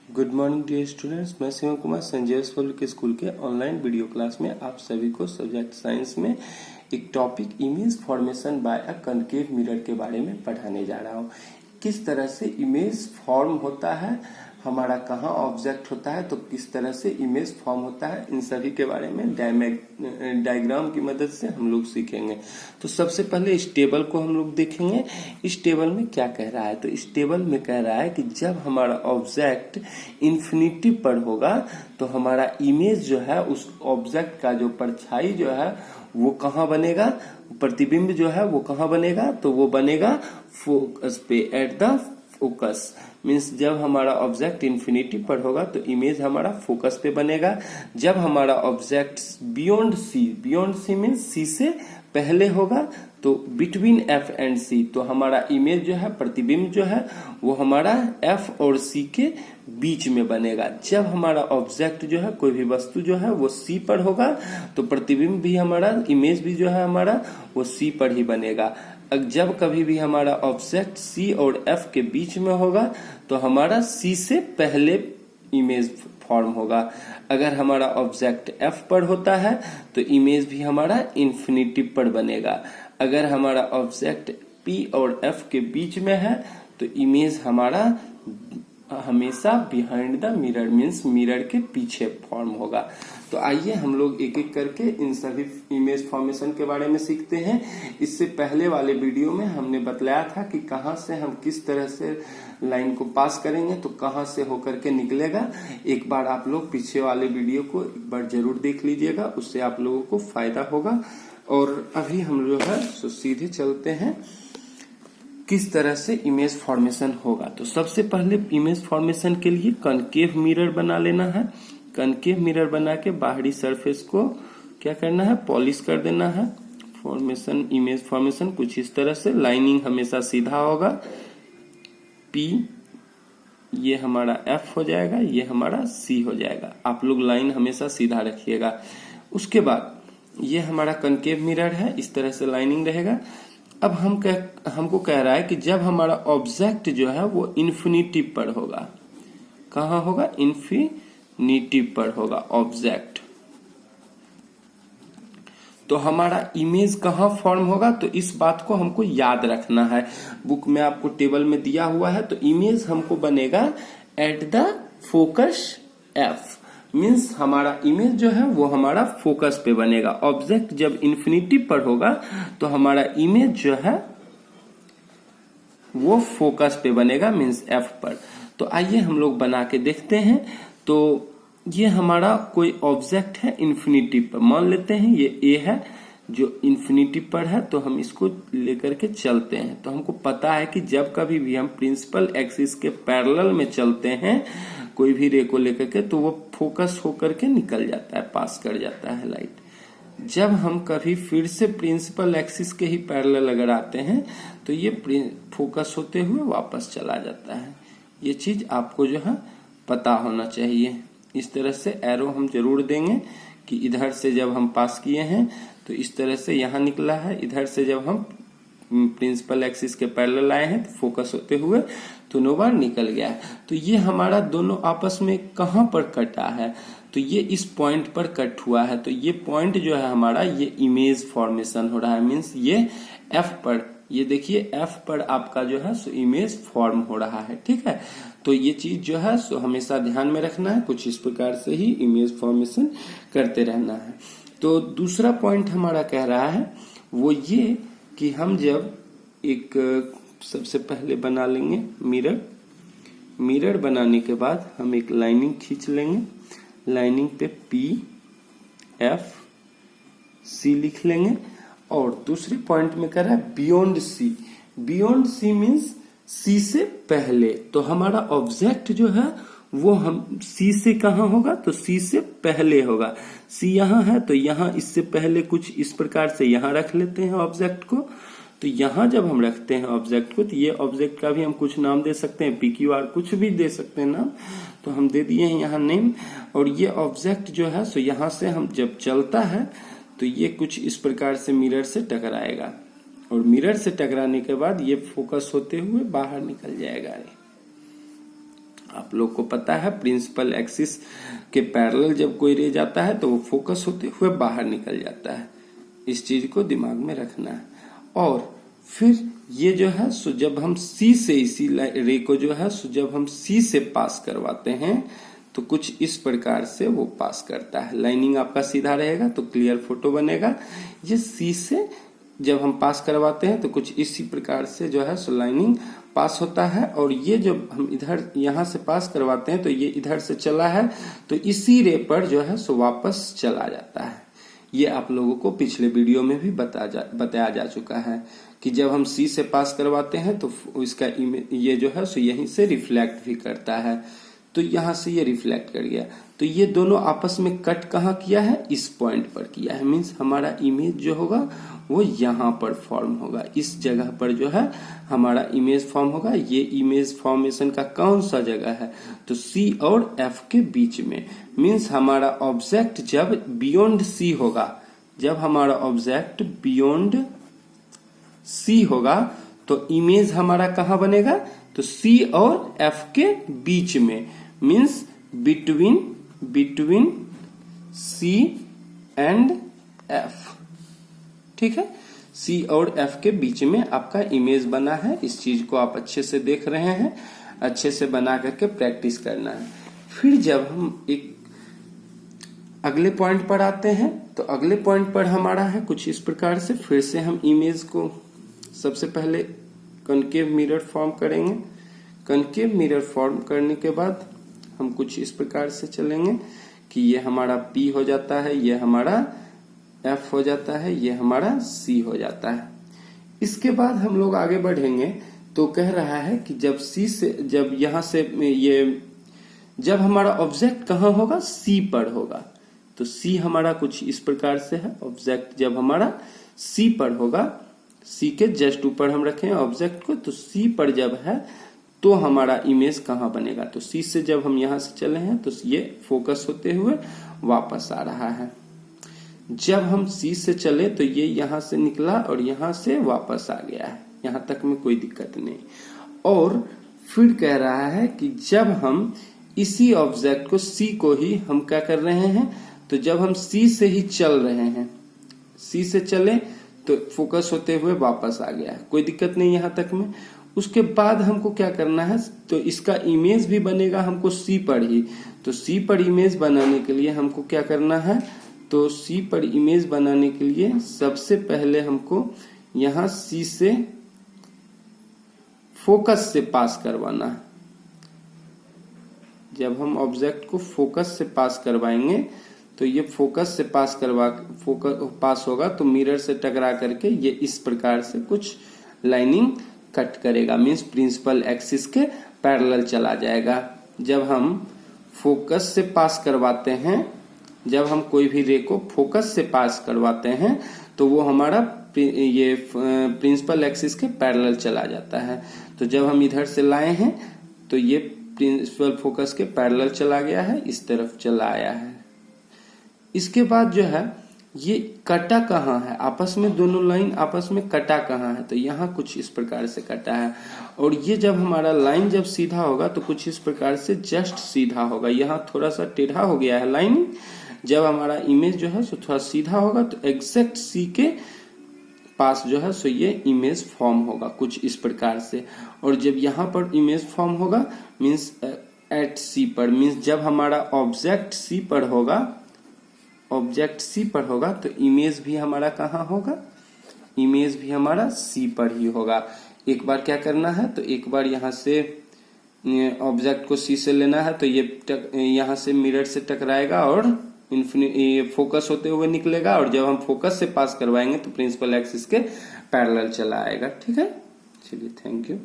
Good morning dear students, मैं शिव कुमार संजय के school के ऑनलाइन वीडियो क्लास में आप सभी को सब्जेक्ट साइंस में एक topic image formation by a concave mirror के बारे में पढ़ाने जा रहा हूँ। किस तरह से इमेज फॉर्म होता है, हमारा कहाँ ऑब्जेक्ट होता है, तो किस तरह से इमेज फॉर्म होता है, इन सभी के बारे में डायग्राम की मदद से हम लोग सीखेंगे। तो सबसे पहले इस टेबल को हम लोग देखेंगे। इस टेबल में क्या कह रहा है, तो इस टेबल में कह रहा है कि जब हमारा ऑब्जेक्ट इन्फिनिटी पर होगा तो हमारा इमेज जो है उस ऑब्जेक्ट का जो परछाई जो है वो कहाँ बनेगा, प्रतिबिंब जो है वो कहाँ बनेगा, तो वो बनेगा फोकस पे, एट द फोकस। मीन्स जब हमारा ऑब्जेक्ट इन्फिनिटी पर होगा तो इमेज हमारा फोकस पे बनेगा। जब हमारा object beyond C means C से पहले होगा तो बिटवीन एफ एंड सी, तो हमारा इमेज जो है, प्रतिबिंब जो है वो हमारा एफ और सी के बीच में बनेगा। जब हमारा ऑब्जेक्ट जो है, कोई भी वस्तु जो है वो सी पर होगा तो प्रतिबिंब भी हमारा, इमेज भी जो है हमारा वो सी पर ही बनेगा। जब कभी भी हमारा ऑब्जेक्ट सी और एफ के बीच में होगा तो हमारा सी से पहले इमेज फॉर्म होगा। अगर हमारा ऑब्जेक्ट एफ पर होता है तो इमेज भी हमारा इन्फिनिटी पर बनेगा। अगर हमारा ऑब्जेक्ट पी और एफ के बीच में है तो इमेज हमारा हमेशा behind the mirror means mirror के पीछे फॉर्म होगा। तो आइए हम लोग एक एक करके इन सभी इमेज फॉर्मेशन के बारे में सीखते हैं। इससे पहले वाले वीडियो में हमने बतलाया था कि कहाँ से हम किस तरह से लाइन को पास करेंगे, तो कहाँ से होकर के निकलेगा। एक बार आप लोग पीछे वाले वीडियो को एक बार जरूर देख लीजिएगा, उससे आप लोगों को फायदा होगा। और अभी हम जो है तो सीधे चलते हैं किस तरह से इमेज फॉर्मेशन होगा। तो सबसे पहले इमेज फॉर्मेशन के लिए कनकेव मिरर बना लेना है। कनकेव मिरर बना के बाहरी सरफेस को क्या करना है, पॉलिश कर देना है। फॉर्मेशन, इमेज फॉर्मेशन कुछ इस तरह से, लाइनिंग हमेशा सीधा होगा। पी ये हमारा एफ हो जाएगा, ये हमारा सी हो जाएगा। आप लोग लाइन हमेशा सीधा रखिएगा। उसके बाद ये हमारा कनकेव मिरर है, इस तरह से लाइनिंग रहेगा। अब हमको कह रहा है कि जब हमारा ऑब्जेक्ट जो है वो इन्फिनिटी पर होगा, कहाँ होगा, इन्फिनिटी पर होगा ऑब्जेक्ट, तो हमारा इमेज कहाँ फॉर्म होगा। तो इस बात को हमको याद रखना है। बुक में आपको टेबल में दिया हुआ है, तो इमेज हमको बनेगा at the focus F, means हमारा इमेज जो है वो हमारा फोकस पे बनेगा। ऑब्जेक्ट जब इन्फिनिटी पर होगा तो हमारा इमेज जो है वो फोकस पे बनेगा, मीन्स एफ पर। तो आइए हम लोग बना के देखते हैं। तो ये हमारा कोई ऑब्जेक्ट है इन्फिनिटी पर, मान लेते हैं ये ए है जो इन्फिनिटी पर है, तो हम इसको लेकर के चलते हैं। तो हमको पता है कि जब कभी भी हम प्रिंसिपल एक्सिस के पैरेलल में चलते हैं कोई भी रे को लेकर के, तो वो फोकस होकर के निकल जाता है, पास कर जाता है लाइट। जब हम कभी फिर से प्रिंसिपल एक्सिस के ही पैरेलल अगर आते हैं तो ये फोकस होते हुए वापस चला जाता है। ये चीज आपको जो है पता होना चाहिए। इस तरह से एरो हम जरूर देंगे कि इधर से जब हम पास किए हैं तो इस तरह से यहाँ निकला है, इधर से जब हम प्रिंसिपल एक्सिस के पैरेलल आए हैं तो फोकस होते हुए दोनों बार निकल गया है। तो ये हमारा दोनों आपस में कहाँ पर कटा है, तो ये इस पॉइंट पर कट हुआ है। तो ये पॉइंट जो है हमारा, ये इमेज फॉर्मेशन हो रहा है, मीन्स ये एफ पर, ये देखिए एफ पर आपका जो है सो इमेज फॉर्म हो रहा है। ठीक है, तो ये चीज जो है सो हमेशा ध्यान में रखना है। कुछ इस प्रकार से ही इमेज फॉर्मेशन करते रहना है। तो दूसरा पॉइंट हमारा कह रहा है वो ये कि हम जब एक सबसे पहले बना लेंगे मिरर। मिरर बनाने के बाद हम एक लाइनिंग खींच लेंगे। लाइनिंग पे पी एफ सी लिख लेंगे। और दूसरे पॉइंट में कह रहा है beyond C. Beyond C means C से पहले। तो हमारा ऑब्जेक्ट जो है वो हम सी से कहाँ होगा, तो सी से पहले होगा। सी यहाँ है तो यहाँ इससे पहले कुछ इस प्रकार से यहाँ रख लेते हैं ऑब्जेक्ट को। तो यहाँ जब हम रखते हैं ऑब्जेक्ट को, तो ये ऑब्जेक्ट का भी हम कुछ नाम दे सकते हैं, PQR कुछ भी दे सकते हैं नाम। तो हम दे दिए हैं यहाँ नेम। और ये ऑब्जेक्ट जो है सो यहाँ से हम जब चलता है तो ये कुछ इस प्रकार से मिरर से टकराएगा, और मिरर से टकराने के बाद ये फोकस होते हुए बाहर निकल जाएगा। आप लोग को पता है प्रिंसिपल एक्सिस के पैरेलल जब कोई रे जाता है तो वो फोकस होते हुए बाहर निकल जाता है। इस चीज को दिमाग में रखना है। और फिर ये जो है सो जब हम सी से इसी रे को जो है सो जब हम सी से पास करवाते हैं तो कुछ इस प्रकार से वो पास करता है। लाइनिंग आपका सीधा रहेगा तो क्लियर फोटो बनेगा। ये सी से जब हम पास करवाते हैं तो कुछ इसी प्रकार से जो है सो लाइनिंग पास होता है। और ये जब हम इधर यहां से पास करवाते हैं तो ये इधर से चला है तो इसी रे पर जो है सो वापस चला जाता है। ये आप लोगों को पिछले वीडियो में भी बताया जा चुका है कि जब हम सी से पास करवाते हैं तो इसका ये जो है सो यहीं से रिफ्लेक्ट भी करता है। तो यहां से ये रिफ्लेक्ट कर गया तो ये दोनों आपस में कट कहाँ किया है, इस पॉइंट पर किया है। मीन्स हमारा इमेज जो होगा वो यहाँ पर फॉर्म होगा, इस जगह पर जो है हमारा इमेज फॉर्म होगा। ये इमेज फॉर्मेशन का कौन सा जगह है, तो सी और एफ के बीच में। मीन्स हमारा ऑब्जेक्ट जब बियॉन्ड सी होगा, जब हमारा ऑब्जेक्ट बियॉन्ड सी होगा तो इमेज हमारा कहाँ बनेगा, तो सी और एफ के बीच में। Means between C and F. ठीक है, सी और एफ के बीच में आपका इमेज बना है। इस चीज को आप अच्छे से देख रहे हैं, अच्छे से बना करके प्रैक्टिस करना है। फिर जब हम एक अगले पॉइंट पर आते हैं तो अगले पॉइंट पर हमारा है कुछ इस प्रकार से। फिर से हम इमेज को सबसे पहले कनकेव मिरर फॉर्म करेंगे। कनकेव मिरर फॉर्म करने के बाद हम कुछ इस प्रकार से चलेंगे कि ये हमारा P हो जाता है, ये हमारा F हो जाता है, ये हमारा C हो जाता है। इसके बाद हम लोग आगे बढ़ेंगे तो कह रहा है कि जब C से, जब यहां से ये, जब हमारा ऑब्जेक्ट कहाँ होगा, C पर होगा तो C हमारा कुछ इस प्रकार से है। ऑब्जेक्ट जब हमारा C पर होगा, C के जस्ट ऊपर हम रखें ऑब्जेक्ट को, तो C पर जब है तो हमारा इमेज कहाँ बनेगा, तो C से जब हम यहां से चले हैं तो ये फोकस होते हुए वापस आ रहा है। जब हम C से चले तो ये यहां से निकला और यहां से वापस आ गया है, यहां तक में कोई दिक्कत नहीं। और फिर कह रहा है कि जब हम इसी ऑब्जेक्ट को C को ही हम क्या कर रहे हैं, तो जब हम C से ही चल रहे हैं, C से चले तो फोकस होते हुए वापस आ गया है, कोई दिक्कत नहीं यहां तक में। उसके बाद हमको क्या करना है, तो इसका इमेज भी बनेगा हमको C पर ही। तो C पर इमेज बनाने के लिए हमको क्या करना है, तो C पर इमेज बनाने के लिए सबसे पहले हमको यहां C से फोकस से पास करवाना है। जब हम ऑब्जेक्ट को फोकस से पास करवाएंगे तो ये फोकस से पास होगा तो मिरर से टकरा करके ये इस प्रकार से कुछ लाइनिंग कट करेगा। मीन्स प्रिंसिपल एक्सिस के पैरेलल चला जाएगा। जब हम फोकस से पास करवाते हैं, जब हम कोई भी रे को फोकस से पास करवाते हैं तो वो हमारा ये प्रिंसिपल एक्सिस के पैरेलल चला जाता है। तो जब हम इधर से लाए हैं तो ये प्रिंसिपल फोकस के पैरेलल चला गया है, इस तरफ चला आया है। इसके बाद जो है ये कटा कहाँ है, आपस में दोनों लाइन आपस में कटा कहाँ है, तो यहाँ कुछ इस प्रकार से कटा है। और ये जब हमारा लाइन जब सीधा होगा तो कुछ इस प्रकार से जस्ट सीधा होगा। यहाँ थोड़ा सा टेढ़ा हो गया है लाइन। जब हमारा इमेज जो है सो थोड़ा सीधा होगा तो एग्जैक्ट C के पास जो है सो ये इमेज फॉर्म होगा कुछ इस प्रकार से। और जब यहाँ पर इमेज फॉर्म होगा मीन्स एट C पर, मीन्स जब हमारा ऑब्जेक्ट C पर होगा, ऑब्जेक्ट C पर होगा तो इमेज भी हमारा कहाँ होगा, इमेज भी हमारा C पर ही होगा। एक बार क्या करना है, तो एक बार यहाँ से ऑब्जेक्ट को C से लेना है तो ये यहाँ से मिरर से टकराएगा और ये फोकस होते हुए निकलेगा। और जब हम फोकस से पास करवाएंगे तो प्रिंसिपल एक्सिस के पैरेलल चला आएगा। ठीक है, चलिए थैंक यू।